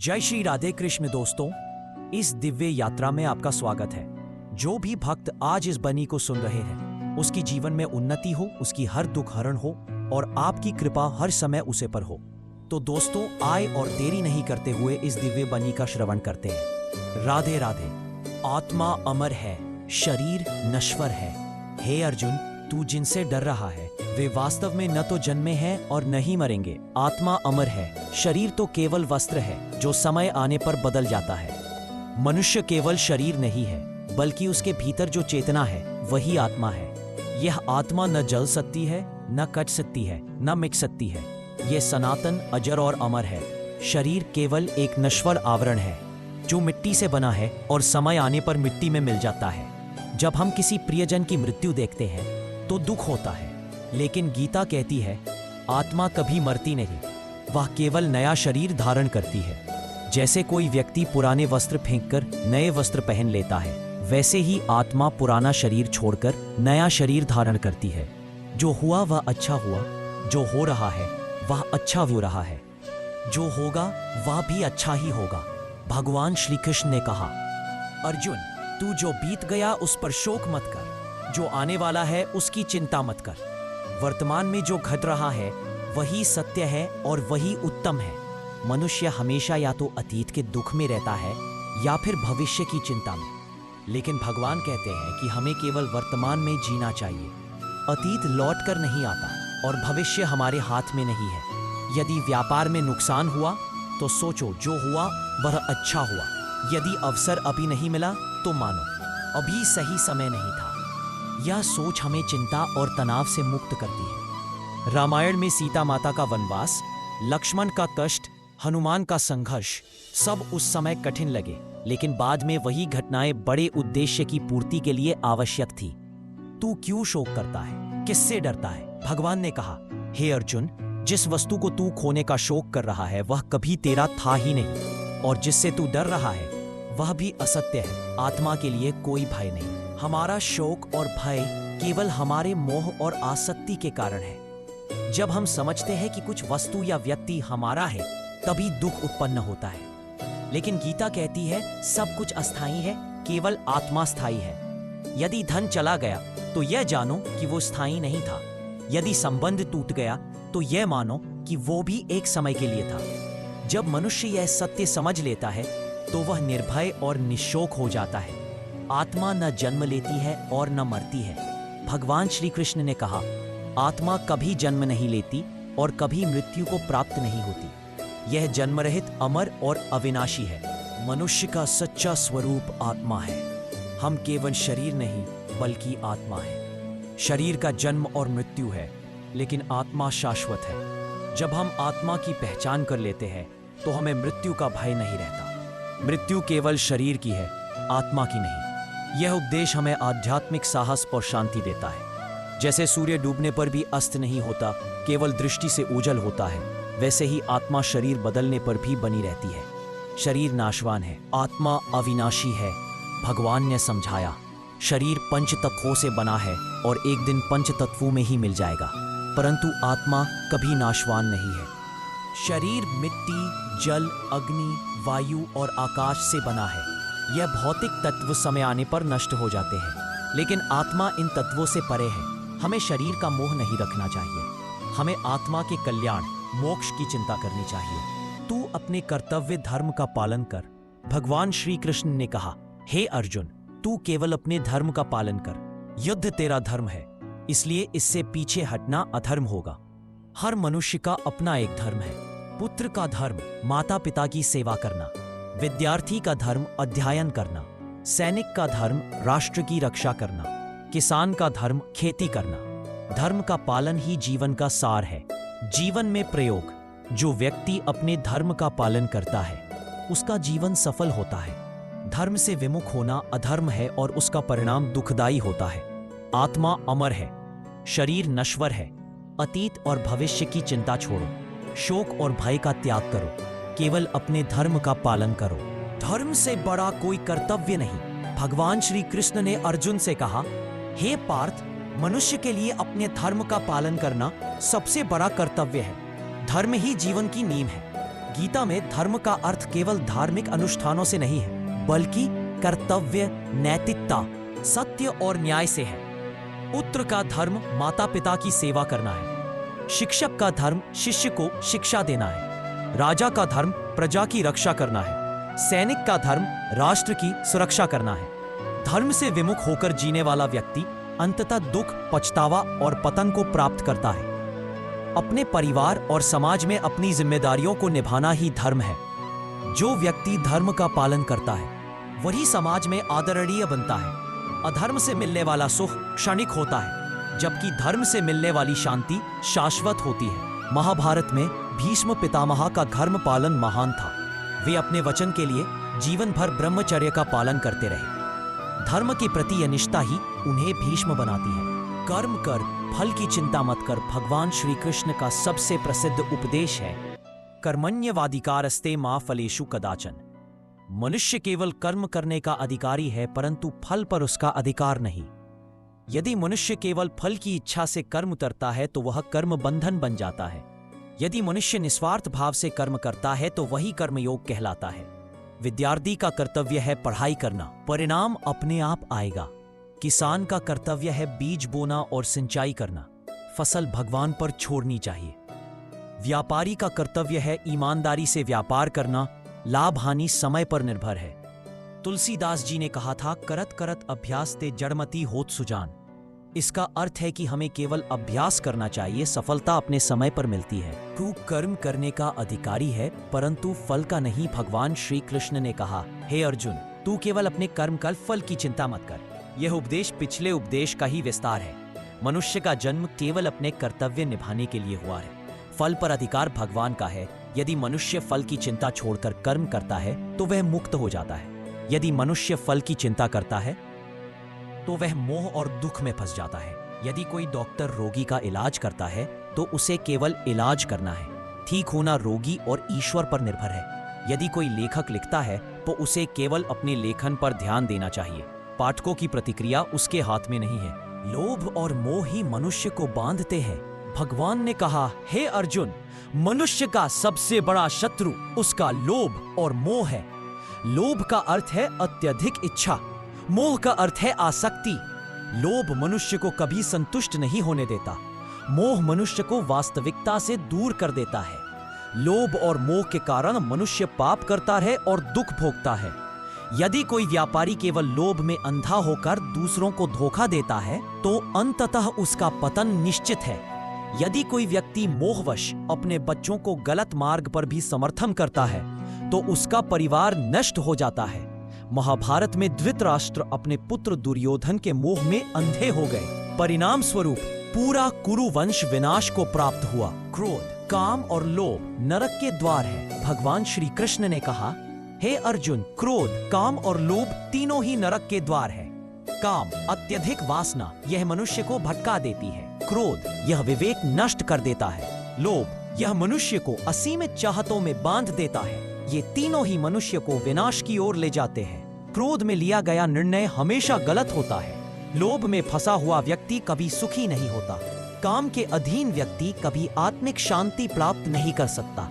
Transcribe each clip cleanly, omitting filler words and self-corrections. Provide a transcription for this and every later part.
जय श्री राधे कृष्ण दोस्तों, इस दिव्य यात्रा में आपका स्वागत है। जो भी भक्त आज इस बनी को सुन रहे हैं, उसकी जीवन में उन्नति हो, उसकी हर दुख हरण हो और आपकी कृपा हर समय उसे पर हो। तो दोस्तों, आए और देरी नहीं करते हुए इस दिव्य बनी का श्रवण करते हैं। राधे राधे। आत्मा अमर है, शरीर नश्वर है। हे अर्जुन, तू जिनसे डर रहा है वे वास्तव में न तो जन्मे हैं और न ही मरेंगे। आत्मा अमर है, शरीर तो केवल वस्त्र है जो समय आने पर बदल जाता है। मनुष्य केवल शरीर नहीं है, बल्कि उसके भीतर जो चेतना है वही आत्मा है। यह आत्मा न जल सकती है, न कट सकती है, न मिट सकती है। यह सनातन, अजर और अमर है। शरीर केवल एक नश्वर आवरण है जो मिट्टी से बना है और समय आने पर मिट्टी में मिल जाता है। जब हम किसी प्रियजन की मृत्यु देखते हैं तो दुख होता है, लेकिन गीता कहती है आत्मा कभी मरती नहीं, वह केवल नया शरीर धारण करती है। जैसे कोई व्यक्ति पुराने वस्त्र फेंककर नए वस्त्र पहन लेता है, वैसे ही आत्मा पुराना शरीर छोड़कर नया शरीर धारण करती है। जो हुआ वह अच्छा हुआ, जो हो रहा है वह अच्छा हो रहा है, जो होगा वह भी अच्छा ही होगा। भगवान श्री कृष्ण ने कहा, अर्जुन, तू जो बीत गया उस पर शोक मत कर, जो आने वाला है उसकी चिंता मत कर। वर्तमान में जो घट रहा है वही सत्य है और वही उत्तम है। मनुष्य हमेशा या तो अतीत के दुख में रहता है या फिर भविष्य की चिंता में, लेकिन भगवान कहते हैं कि हमें केवल वर्तमान में जीना चाहिए। अतीत लौट कर नहीं आता और भविष्य हमारे हाथ में नहीं है। यदि व्यापार में नुकसान हुआ तो सोचो जो हुआ वह अच्छा हुआ। यदि अवसर अभी नहीं मिला तो मानो अभी सही समय नहीं था। यह सोच हमें चिंता और तनाव से मुक्त करती है। रामायण में सीता माता का वनवास, लक्ष्मण का कष्ट, हनुमान का संघर्ष सब उस समय कठिन लगे, लेकिन बाद में वही घटनाएं बड़े उद्देश्य की पूर्ति के लिए आवश्यक थी। तू क्यों शोक करता है, किससे डरता है? भगवान ने कहा, हे अर्जुन, जिस वस्तु को तू खोने का शोक कर रहा है वह कभी तेरा था ही नहीं, और जिससे तू डर रहा है वह भी असत्य है। आत्मा के लिए कोई भय नहीं। हमारा शोक और भय केवल हमारे मोह और आसक्ति के कारण है। जब हम समझते हैं कि कुछ वस्तु या व्यक्ति हमारा है, तभी दुख उत्पन्न होता है। लेकिन गीता कहती है सब कुछ अस्थायी है, केवल आत्मा स्थायी है। यदि धन चला गया तो यह जानो कि वो स्थायी नहीं था। यदि संबंध टूट गया तो यह मानो कि वो भी एक समय के लिए था। जब मनुष्य यह सत्य समझ लेता है तो वह निर्भय और निशोक हो जाता है। आत्मा न जन्म लेती है और न मरती है। भगवान श्री कृष्ण ने कहा, आत्मा कभी जन्म नहीं लेती और कभी मृत्यु को प्राप्त नहीं होती। यह जन्मरहित, अमर और अविनाशी है। मनुष्य का सच्चा स्वरूप आत्मा है। हम केवल शरीर नहीं बल्कि आत्मा है। शरीर का जन्म और मृत्यु है, लेकिन आत्मा शाश्वत है। जब हम आत्मा की पहचान कर लेते हैं तो हमें मृत्यु का भय नहीं रहता। मृत्यु केवल शरीर की है, आत्मा की नहीं। यह उपदेश हमें आध्यात्मिक साहस और शांति देता है। जैसे सूर्य डूबने पर भी अस्त नहीं होता, केवल दृष्टि से उजल होता है, वैसे ही आत्मा शरीर बदलने पर भी बनी रहती है। शरीर नाशवान है, आत्मा अविनाशी है। भगवान ने समझाया, शरीर पंच तत्वों से बना है और एक दिन पंच तत्वों में ही मिल जाएगा, परंतु आत्मा कभी नाशवान नहीं है। शरीर मिट्टी, जल, अग्नि, वायु और आकाश से बना है। यह भौतिक तत्व समय आने पर नष्ट हो जाते हैं, लेकिन आत्मा इन तत्वों से परे है। हमें शरीर का मोह नहीं रखना चाहिए। हमें आत्मा के कल्याण, मोक्ष की चिंता करनी चाहिए। तू अपने कर्तव्य धर्म का पालन कर। भगवान श्री कृष्ण ने कहा, हे अर्जुन, तू केवल अपने धर्म का पालन कर। युद्ध तेरा धर्म है, इसलिए इससे पीछे हटना अधर्म होगा। हर मनुष्य का अपना एक धर्म है। पुत्र का धर्म माता पिता की सेवा करना, विद्यार्थी का धर्म अध्ययन करना, सैनिक का धर्म राष्ट्र की रक्षा करना, किसान का धर्म खेती करना। धर्म का पालन ही जीवन का सार है। जीवन में प्रयोग। जो व्यक्ति अपने धर्म का पालन करता है उसका जीवन सफल होता है। धर्म से विमुख होना अधर्म है और उसका परिणाम दुखदायी होता है। आत्मा अमर है, शरीर नश्वर है। अतीत और भविष्य की चिंता छोड़ो, शोक और भय का त्याग करो, केवल अपने धर्म का पालन करो। धर्म से बड़ा कोई कर्तव्य नहीं। भगवान श्री कृष्ण ने अर्जुन से कहा, हे पार्थ, मनुष्य के लिए अपने धर्म का पालन करना सबसे बड़ा कर्तव्य है। धर्म ही जीवन की नींव है। गीता में धर्म का अर्थ केवल धार्मिक अनुष्ठानों से नहीं है, बल्कि कर्तव्य, नैतिकता, सत्य और न्याय से है। पुत्र का धर्म माता पिता की सेवा करना है। शिक्षक का धर्म शिष्य को शिक्षा देना है। राजा का धर्म प्रजा की रक्षा करना है। सैनिक का धर्म राष्ट्र की सुरक्षा करना है। धर्म से विमुख होकर जीने वाला व्यक्ति अंततः दुख, पछतावा और पतन को प्राप्त करता है। अपने परिवार और समाज में अपनी जिम्मेदारियों को निभाना ही धर्म है। जो व्यक्ति धर्म का पालन करता है वही समाज में आदरणीय बनता है। अधर्म से मिलने वाला सुख क्षणिक होता है, जबकि धर्म से मिलने वाली शांति शाश्वत होती है। महाभारत में भीष्म पितामह का धर्म पालन महान था। वे अपने वचन के लिए जीवन भर ब्रह्मचर्य का पालन करते रहे। धर्म के प्रति यह निष्ठा ही उन्हें भीष्म बनाती है। कर्म कर, फल की चिंता मत कर भगवान श्री कृष्ण का सबसे प्रसिद्ध उपदेश है। कर्मण्यवाधिकारस्ते मा फलेषु कदाचन। मनुष्य केवल कर्म करने का अधिकारी है, परंतु फल पर उसका अधिकार नहीं। यदि मनुष्य केवल फल की इच्छा से कर्म करता है तो वह कर्म बंधन बन जाता है। यदि मनुष्य निस्वार्थ भाव से कर्म करता है तो वही कर्मयोग कहलाता है। विद्यार्थी का कर्तव्य है पढ़ाई करना, परिणाम अपने आप आएगा। किसान का कर्तव्य है बीज बोना और सिंचाई करना, फसल भगवान पर छोड़नी चाहिए। व्यापारी का कर्तव्य है ईमानदारी से व्यापार करना, लाभ हानि समय पर निर्भर है। तुलसीदास जी ने कहा था, करत करत अभ्यास ते जड़मती होत सुजान। इसका अर्थ है कि हमें केवल अभ्यास करना चाहिए, सफलता अपने समय पर मिलती है। तू कर्म करने का अधिकारी है, परंतु फल का नहीं। भगवान श्री कृष्ण ने कहा, हे अर्जुन, तू केवल अपने कर्म कर, फल की चिंता मत कर। यह उपदेश पिछले उपदेश का ही विस्तार है। मनुष्य का जन्म केवल अपने कर्तव्य निभाने के लिए हुआ है। फल पर अधिकार भगवान का है। यदि मनुष्य फल की चिंता छोड़कर कर्म करता है तो वह मुक्त हो जाता है। यदि मनुष्य फल की चिंता करता है तो वह मोह और दुख में फंस जाता है। यदि कोई डॉक्टर रोगी का इलाज करता है तो उसे केवल इलाज करना है। ठीक होना रोगी और ईश्वर पर निर्भर है। यदि कोई लेखक लिखता है तो उसे केवल अपने लेखन पर ध्यान देना चाहिए। पाठकों की प्रतिक्रिया उसके हाथ में नहीं है। लोभ और मोह ही मनुष्य को बांधते हैं। भगवान ने कहा, हे अर्जुन, मनुष्य का सबसे बड़ा शत्रु उसका लोभ और मोह है। लोभ का अर्थ है अत्यधिक इच्छा, मोह का अर्थ है आसक्ति। लोभ मनुष्य को कभी संतुष्ट नहीं होने देता। मोह मनुष्य को वास्तविकता से दूर कर देता है। लोभ और मोह के कारण मनुष्य पाप करता है और दुख भोगता है। यदि कोई व्यापारी केवल लोभ में अंधा होकर दूसरों को धोखा देता है तो अंततः उसका पतन निश्चित है। यदि कोई व्यक्ति मोहवश अपने बच्चों को गलत मार्ग पर भी समर्थन करता है तो उसका परिवार नष्ट हो जाता है। महाभारत में धृतराष्ट्र अपने पुत्र दुर्योधन के मोह में अंधे हो गए। परिणाम स्वरूप पूरा कुरु वंश विनाश को प्राप्त हुआ। क्रोध, काम और लोभ नरक के द्वार है। भगवान श्री कृष्ण ने कहा, हे अर्जुन, क्रोध, काम और लोभ तीनों ही नरक के द्वार है। काम, अत्यधिक वासना, यह मनुष्य को भटका देती है। क्रोध, यह विवेक नष्ट कर देता है। लोभ, यह मनुष्य को असीमित चाहतों में बांध देता है। ये तीनों ही मनुष्य को विनाश की ओर ले जाते हैं। क्रोध में लिया गया निर्णय हमेशा गलत होता है। लोभ में फंसा हुआ व्यक्ति कभी सुखी नहीं होता। काम के अधीन व्यक्ति कभी आत्मिक शांति प्राप्त नहीं कर सकता।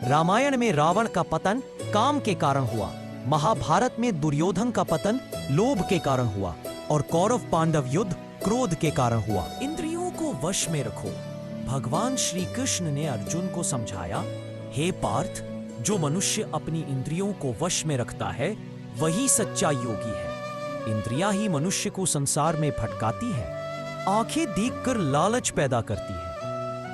रामायण में रावण का पतन काम के कारण हुआ। महाभारत में दुर्योधन का पतन लोभ के कारण हुआ और कौरव पांडव युद्ध क्रोध के कारण हुआ। इंद्रियों को वश में रखो। भगवान श्री कृष्ण ने अर्जुन को समझाया, हे पार्थ, जो मनुष्य अपनी इंद्रियों को वश में रखता है वही सच्चा योगी है। इंद्रियां ही मनुष्य को संसार में भटकाती है। आंखें देखकर लालच पैदा करती है।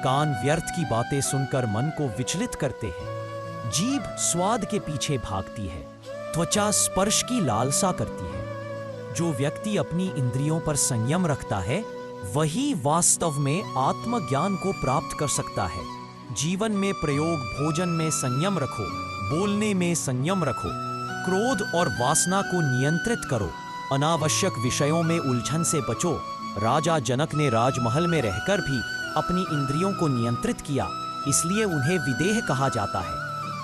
कान व्यर्थ की बातें सुनकर मन को विचलित करते हैं। जीभ स्वाद के पीछे भागती है। त्वचा स्पर्श की लालसा करती है। जो व्यक्ति अपनी इंद्रियों पर संयम रखता है वही वास्तव में आत्मज्ञान को प्राप्त कर सकता है। जीवन में प्रयोग, भोजन में संयम रखो, बोलने में संयम रखो, क्रोध और वासना को नियंत्रित करो, अनावश्यक विषयों में उलझन से बचो। राजा जनक ने राजमहल में रहकर भी अपनी इंद्रियों को नियंत्रित किया, इसलिए उन्हें विदेह कहा जाता है।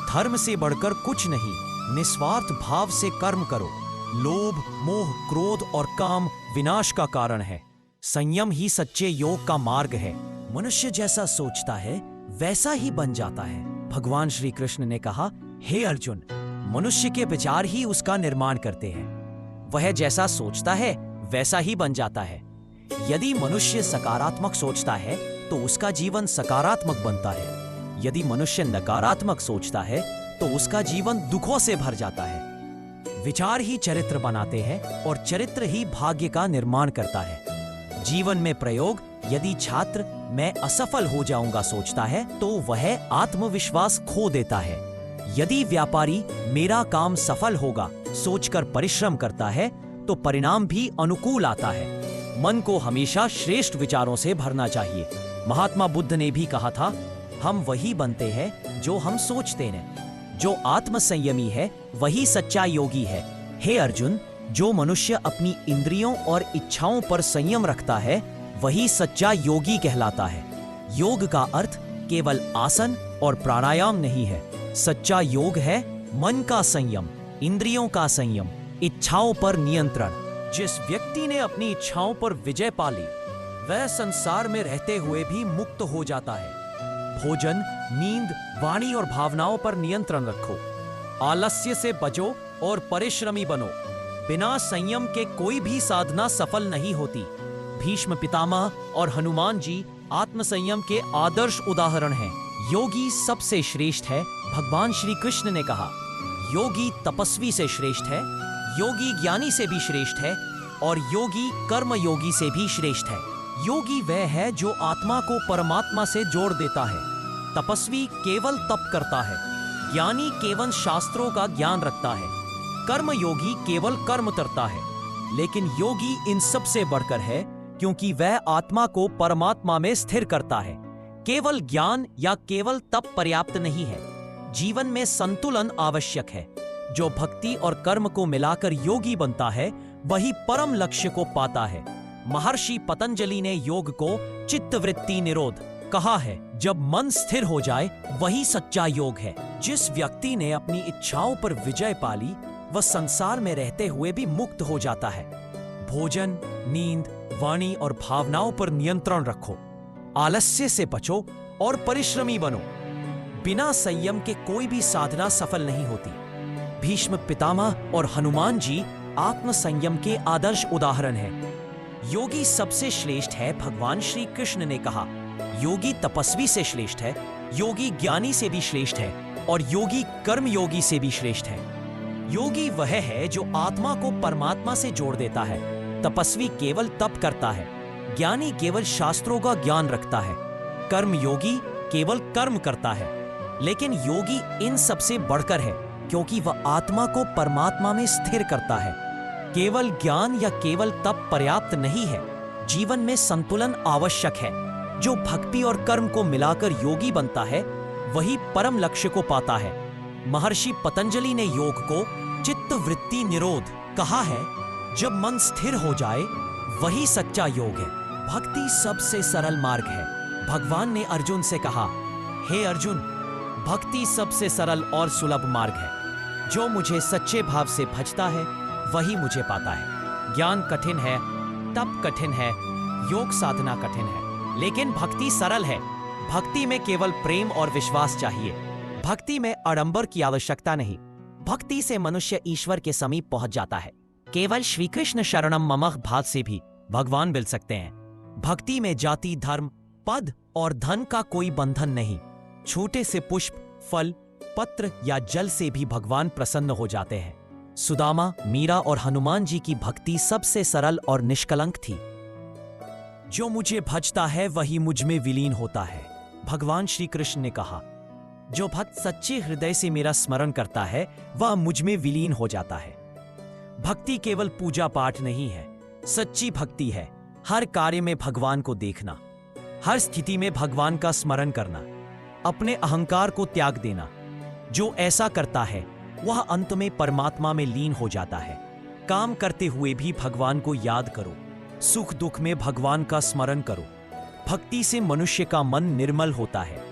धर्म से बढ़कर कुछ नहीं, निस्वार्थ भाव से कर्म करो। लोभ, मोह, क्रोध और काम विनाश का कारण है। संयम ही सच्चे योग का मार्ग है। मनुष्य जैसा सोचता है वैसा ही बन जाता है। भगवान श्री कृष्ण ने कहा, हे अर्जुन, मनुष्य के विचार ही उसका निर्माण करते हैं। वह जैसा सोचता है वैसा ही बन जाता है। यदि मनुष्य सकारात्मक सोचता है तो उसका जीवन सकारात्मक बनता है। यदि मनुष्य नकारात्मक सोचता है तो उसका जीवन दुखों से भर जाता है। विचार ही चरित्र बनाते हैं और चरित्र ही भाग्य का निर्माण करता है। जीवन में प्रयोग, यदि छात्र मैं असफल हो जाऊंगा सोचता है तो वह आत्मविश्वास खो देता है। यदि व्यापारी मेरा काम सफल होगा सोचकर परिश्रम करता है तो परिणाम भी अनुकूल आता है। मन को हमेशा श्रेष्ठ विचारों से भरना चाहिए। महात्मा बुद्ध ने भी कहा था, हम वही बनते हैं जो हम सोचते हैं। जो आत्मसंयमी है वही सच्चा योगी है। हे अर्जुन, जो मनुष्य अपनी इंद्रियों और इच्छाओं पर संयम रखता है वही सच्चा योगी कहलाता है। योग का अर्थ केवल आसन और प्राणायाम नहीं है। सच्चा योग है मन का संयम, इंद्रियों का संयम, इच्छाओं पर नियंत्रण। जिस व्यक्ति ने अपनी इच्छाओं पर विजय पा ली वह संसार में रहते हुए भी मुक्त हो जाता है। भोजन, नींद, वाणी और भावनाओं पर नियंत्रण रखो। आलस्य से बचो और परिश्रमी बनो। बिना संयम के कोई भी साधना सफल नहीं होती। भीष्म पितामह और हनुमान जी आत्मसंयम के आदर्श उदाहरण हैं। योगी सबसे श्रेष्ठ है। भगवान श्री कृष्ण ने कहा, योगी तपस्वी से श्रेष्ठ है, योगी ज्ञानी से भी श्रेष्ठ है और योगी कर्म योगी से भी श्रेष्ठ है। योगी वह है जो आत्मा को परमात्मा से जोड़ देता है। तपस्वी केवल तप करता है, ज्ञानी केवल शास्त्रों का ज्ञान रखता है, कर्म योगी केवल कर्म करता है। लेकिन योगी इन सब से बढ़कर है क्योंकि वह आत्मा को परमात्मा में स्थिर करता है। केवल ज्ञान या केवल तप पर्याप्त नहीं है। जीवन में संतुलन आवश्यक है। जो भक्ति और कर्म को मिलाकर योगी बनता है वही परम लक्ष्य को पाता है। महर्षि पतंजलि ने योग को चित्तवृत्ति निरोध कहा है। जब मन स्थिर हो जाए वही सच्चा योग है। जिस व्यक्ति ने अपनी इच्छाओं पर विजय पा ली वह संसार में रहते हुए भी मुक्त हो जाता है। भोजन, नींद, वाणी और भावनाओं पर नियंत्रण रखो। आलस्य से बचो और परिश्रमी बनो। बिना संयम के कोई भी साधना सफल नहीं होती। भीष्म पितामह और हनुमान जी आत्मसंयम के आदर्श उदाहरण हैं। योगी सबसे श्रेष्ठ है। भगवान श्री कृष्ण ने कहा, योगी तपस्वी से श्रेष्ठ है, योगी ज्ञानी से भी श्रेष्ठ है और योगी कर्म योगी से भी श्रेष्ठ है। योगी वह है जो आत्मा को परमात्मा से जोड़ देता है। तपस्वी केवल तप करता है, ज्ञानी केवल शास्त्रों का ज्ञान रखता है, कर्म योगी केवल कर्म करता है। लेकिन योगी इन सबसे बढ़कर है क्योंकि वह आत्मा को परमात्मा में स्थिर करता है। केवल ज्ञान या केवल तप पर्याप्त नहीं है। जीवन में संतुलन आवश्यक है। जो भक्ति और कर्म को मिलाकर योगी बनता है वही परम लक्ष्य को पाता है। महर्षि पतंजलि ने योग को चित्तवृत्ति निरोध कहा है। जब मन स्थिर हो जाए वही सच्चा योग है। भक्ति सबसे सरल मार्ग है। भगवान ने अर्जुन से कहा, हे अर्जुन, भक्ति सबसे सरल और सुलभ मार्ग है। जो मुझे सच्चे भाव से भजता है वही मुझे पाता है। ज्ञान कठिन है, तप कठिन है, योग साधना कठिन है, लेकिन भक्ति सरल है। भक्ति में केवल प्रेम और विश्वास चाहिए। भक्ति में आडंबर की आवश्यकता नहीं। भक्ति से मनुष्य ईश्वर के समीप पहुंच जाता है। केवल श्री कृष्ण शरणम ममः भाव से भी भगवान मिल सकते हैं। भक्ति में जाति, धर्म, पद और धन का कोई बंधन नहीं। छोटे से पुष्प, फल, पत्र या जल से भी भगवान प्रसन्न हो जाते हैं। सुदामा, मीरा और हनुमान जी की भक्ति सबसे सरल और निष्कलंक थी। जो मुझे भजता है वही मुझ में विलीन होता है। भगवान श्री कृष्ण ने कहा, जो भक्त सच्चे हृदय से मेरा स्मरण करता है वह मुझ में विलीन हो जाता है। भक्ति केवल पूजा पाठ नहीं है, सच्ची भक्ति है हर कार्य में भगवान को देखना, हर स्थिति में भगवान का स्मरण करना, अपने अहंकार को त्याग देना। जो ऐसा करता है वह अंत में परमात्मा में लीन हो जाता है। काम करते हुए भी भगवान को याद करो, सुख दुख में भगवान का स्मरण करो। भक्ति से मनुष्य का मन निर्मल होता है।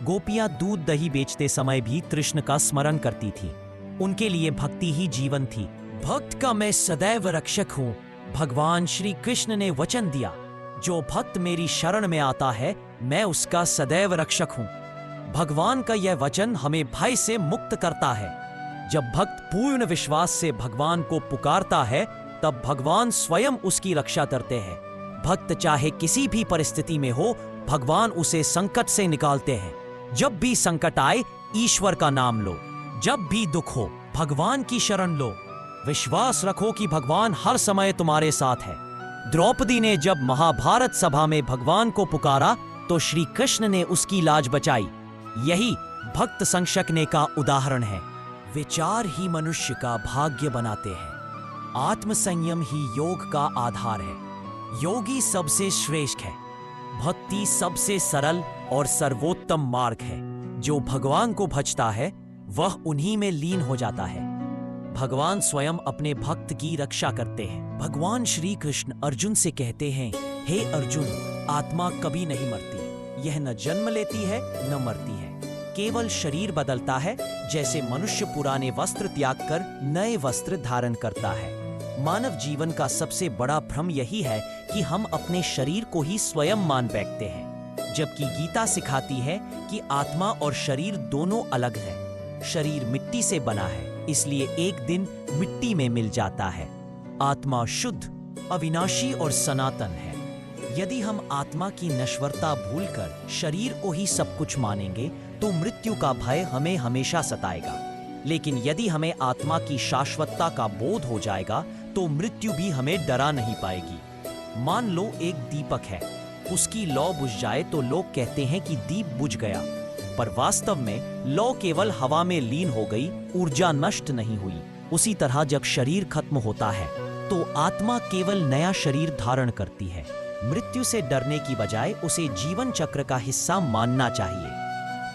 गोपियां दूध दही बेचते समय भी कृष्ण का स्मरण करती थी। उनके लिए भक्ति ही जीवन थी। भक्त का मैं सदैव रक्षक हूं, भगवान श्री कृष्ण ने वचन दिया। जो भक्त मेरी शरण में आता है मैं उसका सदैव रक्षक हूं। भगवान का यह वचन हमें भय से मुक्त करता है। जब भक्त पूर्ण विश्वास से भगवान को पुकारता है, तब भगवान स्वयं उसकी रक्षा करते हैं। भक्त चाहे किसी भी परिस्थिति में हो, भगवान उसे संकट से निकालते हैं। जब भी संकट आए, ईश्वर का नाम लो। जब भी दुख हो, भगवान की शरण लो। विश्वास रखो कि भगवान हर समय तुम्हारे साथ है। द्रौपदी ने जब महाभारत सभा में भगवान को पुकारा, तो श्री कृष्ण ने उसकी लाज बचाई। यही भक्त संशकने का उदाहरण है। विचार ही मनुष्य का भाग्य बनाते हैं। आत्मसंयम ही योग का आधार है। योगी सबसे श्रेष्ठ है। भक्ति सबसे सरल और सर्वोत्तम मार्ग है। जो भगवान को भजता है, वह उन्हीं में लीन हो जाता है। भगवान स्वयं अपने भक्त की रक्षा करते हैं। भगवान श्री कृष्ण अर्जुन से कहते हैं, हे अर्जुन, आत्मा कभी नहीं मरती। यह न जन्म लेती है न मरती है, केवल शरीर बदलता है। जैसे मनुष्य पुराने वस्त्र त्याग कर नए वस्त्र धारण करता है। मानव जीवन का सबसे बड़ा भ्रम यही है कि हम अपने शरीर को ही स्वयं मान बैठते हैं, जबकि गीता सिखाती है कि आत्मा और शरीर दोनों अलग है। शरीर मिट्टी से बना है, इसलिए एक दिन मिट्टी में मिल जाता है। आत्मा शुद्ध, अविनाशी और सनातन है। यदि हम आत्मा की नश्वरता भूलकर शरीर को ही सब कुछ मानेंगे, तो मृत्यु का भय हमें हमेशा सताएगा। लेकिन यदि हमें आत्मा की शाश्वतता का बोध हो जाएगा, तो मृत्यु भी हमें डरा नहीं पाएगी। मान लो एक दीपक है, उसकी लौ बुझ जाए तो लोग कहते हैं कि दीप बुझ गया, पर वास्तव में लौ केवल हवा में लीन हो गई, ऊर्जा नष्ट नहीं हुई। उसी तरह जब शरीर खत्म होता है, तो आत्मा केवल नया शरीर धारण करती है। मृत्यु से डरने की बजाय उसे जीवन चक्र का हिस्सा मानना चाहिए।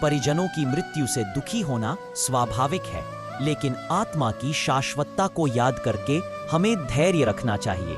परिजनों की मृत्यु से दुखी होना स्वाभाविक है, लेकिन आत्मा की शाश्वतता को याद करके हमें धैर्य रखना चाहिए।